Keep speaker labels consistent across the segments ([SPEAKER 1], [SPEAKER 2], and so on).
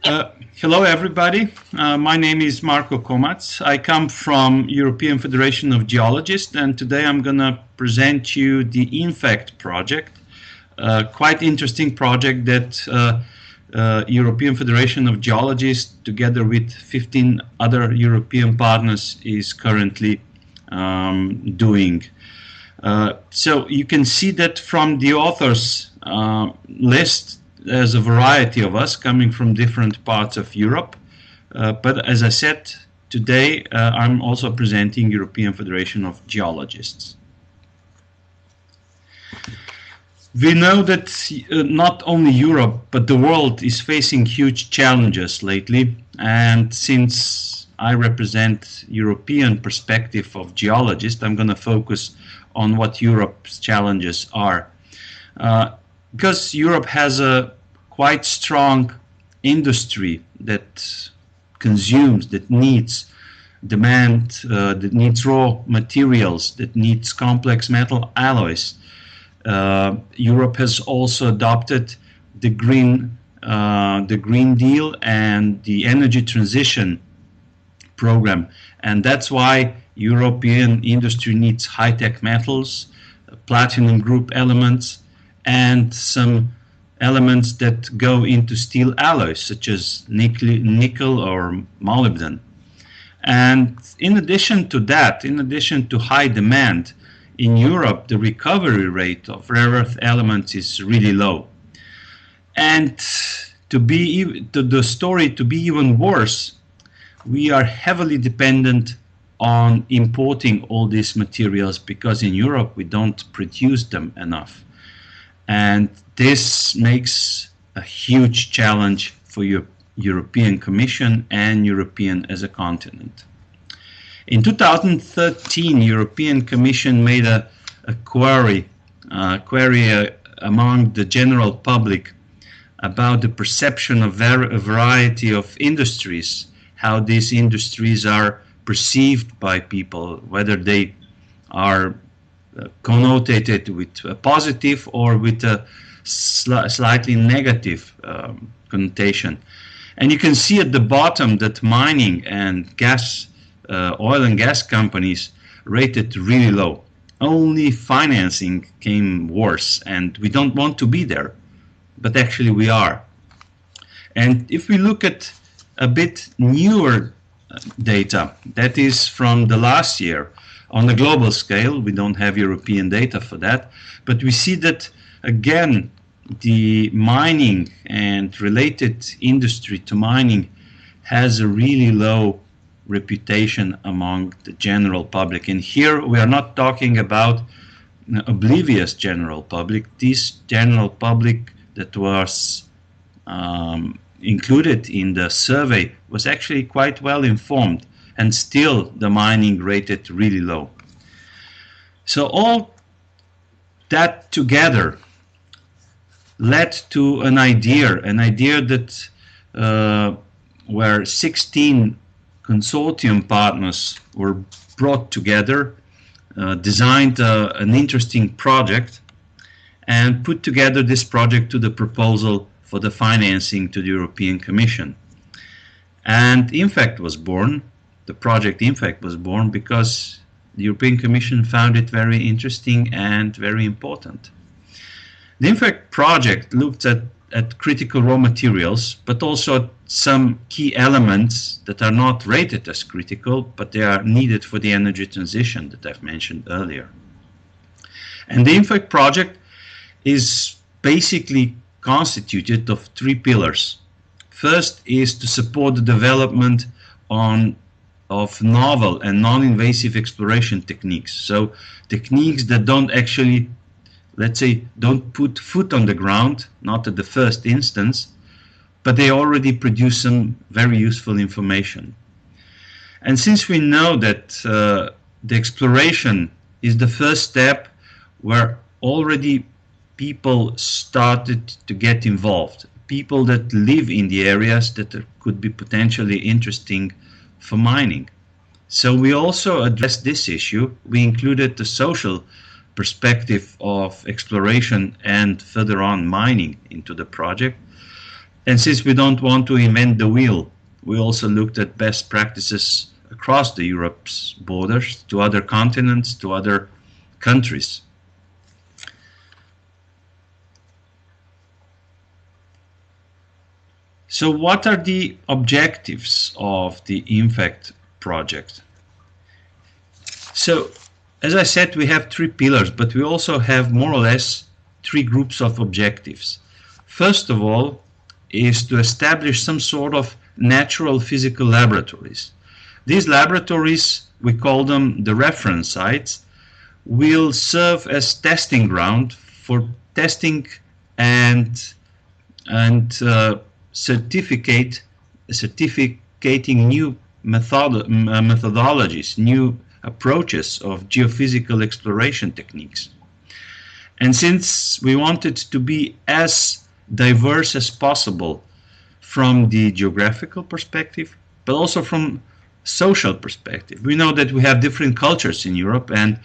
[SPEAKER 1] Hello, everybody. My name is Marko Komac. I come from European Federation of Geologists, and today I'm going to present you the INFACT project, quite interesting project that European Federation of Geologists, together with 15 other European partners, is currently doing. So you can see that from the authors list. There's a variety of us coming from different parts of Europe, but as I said, today I'm also presenting European Federation of Geologists. We know that not only Europe but the world is facing huge challenges lately, and since I represent European perspective of geologists, I'm going to focus on what Europe's challenges are. Because Europe has a quite strong industry that consumes, that needs demand, that needs raw materials, that needs complex metal alloys. Europe has also adopted the Green Deal and the energy transition program, and that's why European industry needs high-tech metals, platinum group elements, and some elements that go into steel alloys such as nickel or molybdenum. And in addition to that, in addition to high demand, in Europe the recovery rate of rare earth elements is really low. And the story to be even worse, we are heavily dependent on importing all these materials because in Europe we don't produce them enough. And this makes a huge challenge for European Commission and European as a continent. In 2013, European Commission made a query among the general public about the perception of a variety of industries, how these industries are perceived by people, whether they are connotated with a positive or with a slightly negative connotation. And you can see at the bottom that mining and oil and gas companies rated really low. Only financing came worse, and we don't want to be there, but actually we are. And if we look at a bit newer data, that is from the last year, on a global scale, we don't have European data for that, but we see that again the mining and related industry to mining has a really low reputation among the general public. And here we are not talking about oblivious general public. This general public that was included in the survey was actually quite well informed, and still the mining rated really low. So all that together led to an idea that where 16 consortium partners were brought together, designed an interesting project, and put together this project to the proposal for the financing to the European Commission. And INFACT was born. The project INFACT was born because the European Commission found it very interesting and very important. The INFACT project looked at critical raw materials, but also some key elements that are not rated as critical, but they are needed for the energy transition that I've mentioned earlier. And the INFACT project is basically constituted of three pillars. First is to support the development of novel and non-invasive exploration techniques. So techniques that don't actually, let's say, don't put foot on the ground, not at the first instance, but they already produce some very useful information. And since we know that the exploration is the first step where already people started to get involved, people that live in the areas that could be potentially interesting for mining. So we also addressed this issue. We included the social perspective of exploration and further on mining into the project. And since we don't want to invent the wheel, we also looked at best practices across the Europe's borders to other continents, to other countries. So what are the objectives of the INFACT project? So, as I said, we have three pillars, but we also have more or less three groups of objectives. First of all, is to establish some sort of natural physical laboratories. These laboratories, we call them the reference sites, will serve as testing ground for testing and certificating new methodologies, new approaches of geophysical exploration techniques. And since we wanted to be as diverse as possible from the geographical perspective, but also from social perspective, we know that we have different cultures in Europe, and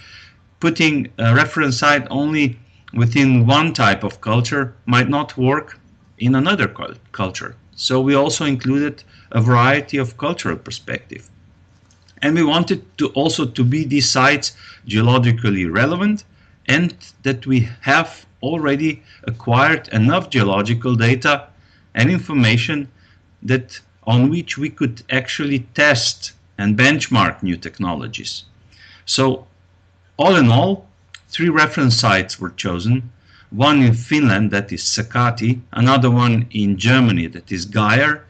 [SPEAKER 1] putting a reference site only within one type of culture might not work in another culture. So we also included a variety of cultural perspective. And we wanted to also to be these sites geologically relevant, and that we have already acquired enough geological data and information that on which we could actually test and benchmark new technologies. So all in all, three reference sites were chosen. One in Finland, that is Sakati, another one in Germany, that is Geyr,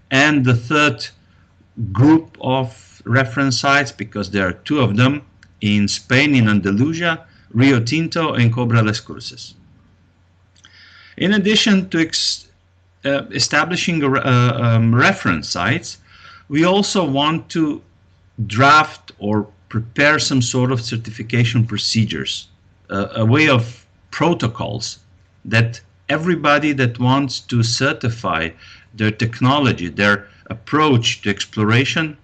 [SPEAKER 1] and the third group of reference sites, because there are two of them, in Spain, in Andalusia, Rio Tinto and Cobra Las Cruces. In addition to establishing reference sites, we also want to draft or prepare some sort of certification procedures, a way of protocols that everybody that wants to certify their technology, their approach to exploration,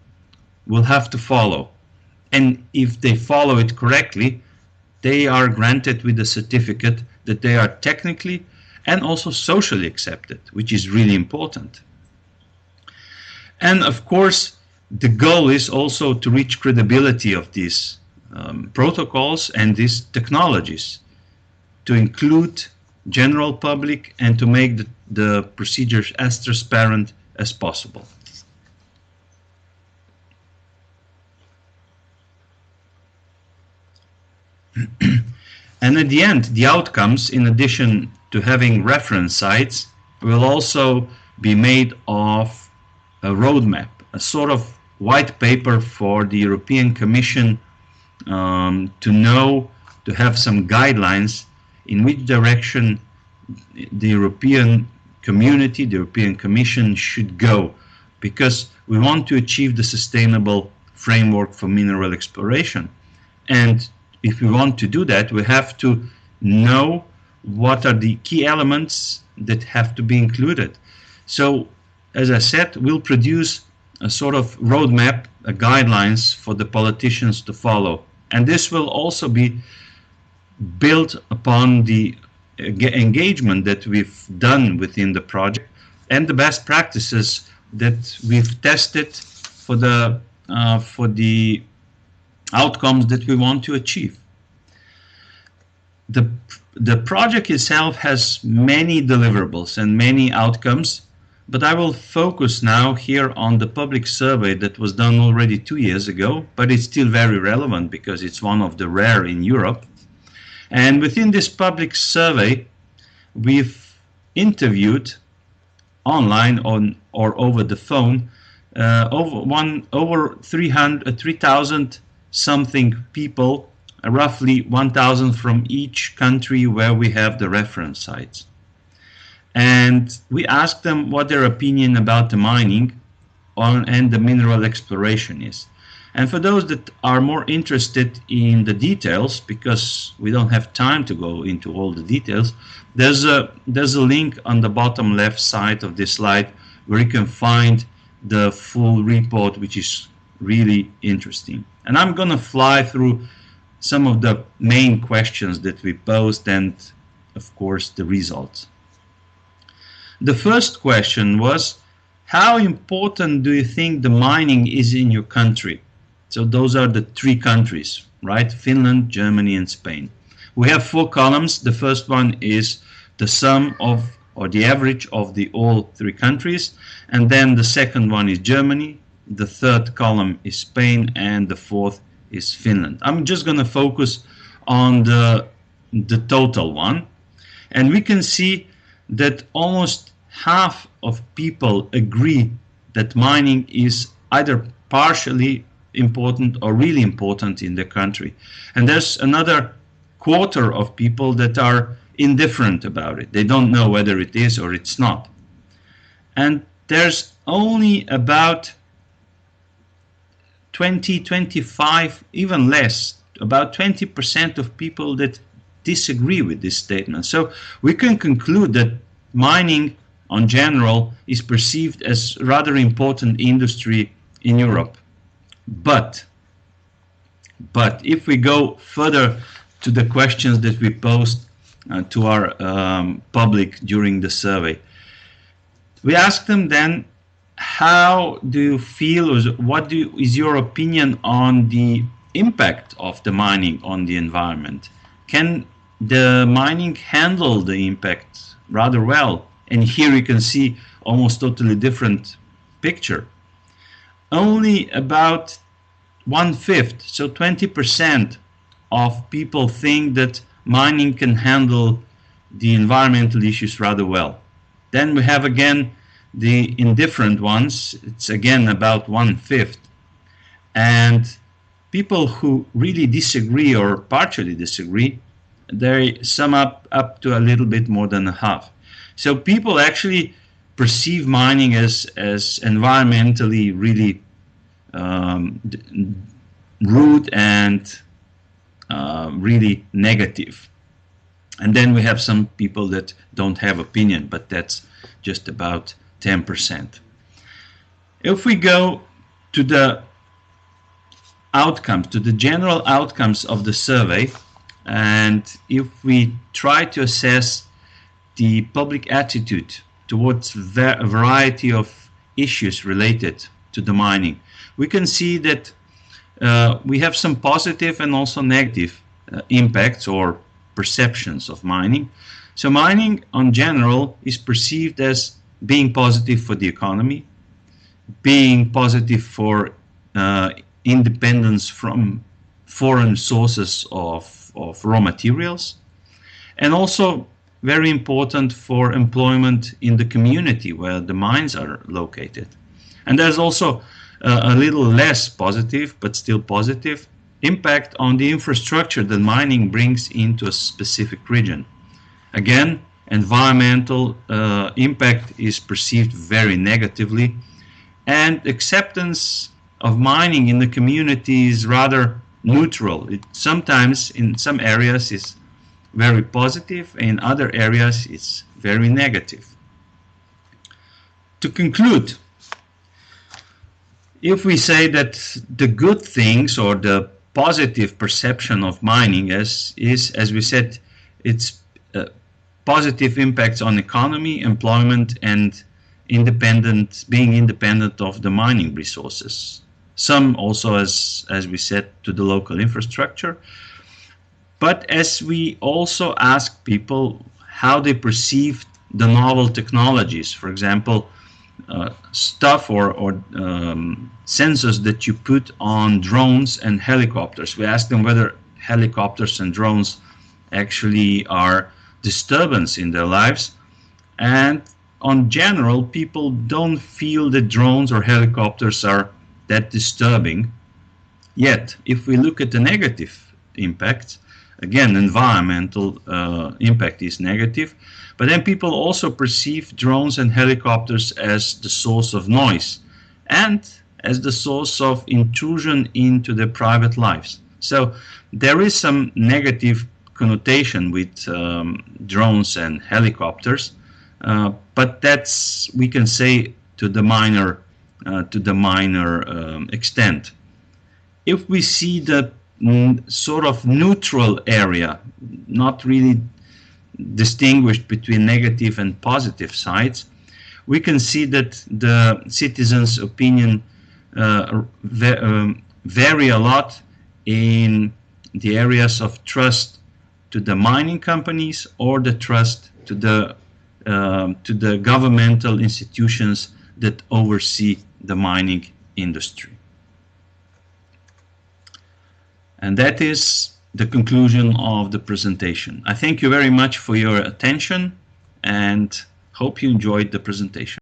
[SPEAKER 1] will have to follow. And if they follow it correctly, they are granted with a certificate that they are technically and also socially accepted, which is really important. And of course, the goal is also to reach credibility of these protocols and these technologies, to include general public and to make the procedures as transparent as possible. And at the end, the outcomes, in addition to having reference sites, will also be made of a roadmap, a sort of white paper for the European Commission to have some guidelines in which direction the European community, the European Commission should go, because we want to achieve the sustainable framework for mineral exploration. And if we want to do that, we have to know what are the key elements that have to be included. So, as I said, we'll produce a sort of roadmap, guidelines for the politicians to follow. And this will also be built upon the engagement that we've done within the project and the best practices that we've tested for the outcomes that we want to achieve. The project itself has many deliverables and many outcomes, but I will focus now here on the public survey that was done already 2 years ago, but it's still very relevant because it's one of the rare in Europe. And within this public survey, we've interviewed online or over the phone over 3,000 something people, roughly 1,000 from each country where we have the reference sites. And we asked them what their opinion about the mining and the mineral exploration is. And for those that are more interested in the details, because we don't have time to go into all the details, there's a link on the bottom left side of this slide where you can find the full report, which is really interesting. And I'm going to fly through some of the main questions that we posed and, of course, the results. The first question was, how important do you think the mining is in your country? So those are the three countries, right? Finland, Germany, and Spain. We have four columns. The first one is the sum of, or the average of the all three countries. And then the second one is Germany. The third column is Spain. And the fourth is Finland. I'm just going to focus on the total one. And we can see that almost half of people agree that mining is either partially important or really important in the country. And there's another quarter of people that are indifferent about it. They don't know whether it is or it's not. And there's only about 20, 25, even less, about 20% of people that disagree with this statement. So we can conclude that mining in general is perceived as rather important industry in Europe. But if we go further to the questions that we posed to our public during the survey, we asked them then, how do you feel, or is your opinion on the impact of the mining on the environment? Can the mining handle the impact rather well? And here you can see almost totally different picture. Only about 1/5, so 20% of people think that mining can handle the environmental issues rather well. Then we have again the indifferent ones. It's again about 1/5. And people who really disagree or partially disagree, they sum up to a little bit more than a half. So people actually perceive mining as environmentally really rude and really negative. And then we have some people that don't have opinion, but that's just about 10%. If we go to the outcomes, to the general outcomes of the survey, and if we try to assess the public attitude towards a variety of issues related to the mining, we can see that we have some positive and also negative impacts or perceptions of mining. So mining in general is perceived as being positive for the economy, being positive for independence from foreign sources of raw materials, and also very important for employment in the community where the mines are located. And there's also a little less positive, but still positive, impact on the infrastructure that mining brings into a specific region. Again, environmental impact is perceived very negatively, and acceptance of mining in the community is rather neutral. It sometimes in some areas is very positive, in other areas it's very negative. To conclude, if we say that the good things or the positive perception of mining is, as we said, it's positive impacts on economy, employment, and being independent of the mining resources. Some also, as we said, to the local infrastructure. But as we also ask people how they perceive the novel technologies, for example, stuff or sensors that you put on drones and helicopters. We ask them whether helicopters and drones actually are disturbance in their lives, and on general people don't feel that drones or helicopters are that disturbing. Yet if we look at the negative impacts, again, environmental impact is negative, but then people also perceive drones and helicopters as the source of noise and as the source of intrusion into their private lives. So there is some negative connotation with drones and helicopters, but that's, we can say, to the minor extent. If we see the sort of neutral area, not really distinguished between negative and positive sides, we can see that the citizens' opinion vary a lot in the areas of trust to the mining companies or the trust to the governmental institutions that oversee the mining industry. And that is the conclusion of the presentation. I thank you very much for your attention and hope you enjoyed the presentation.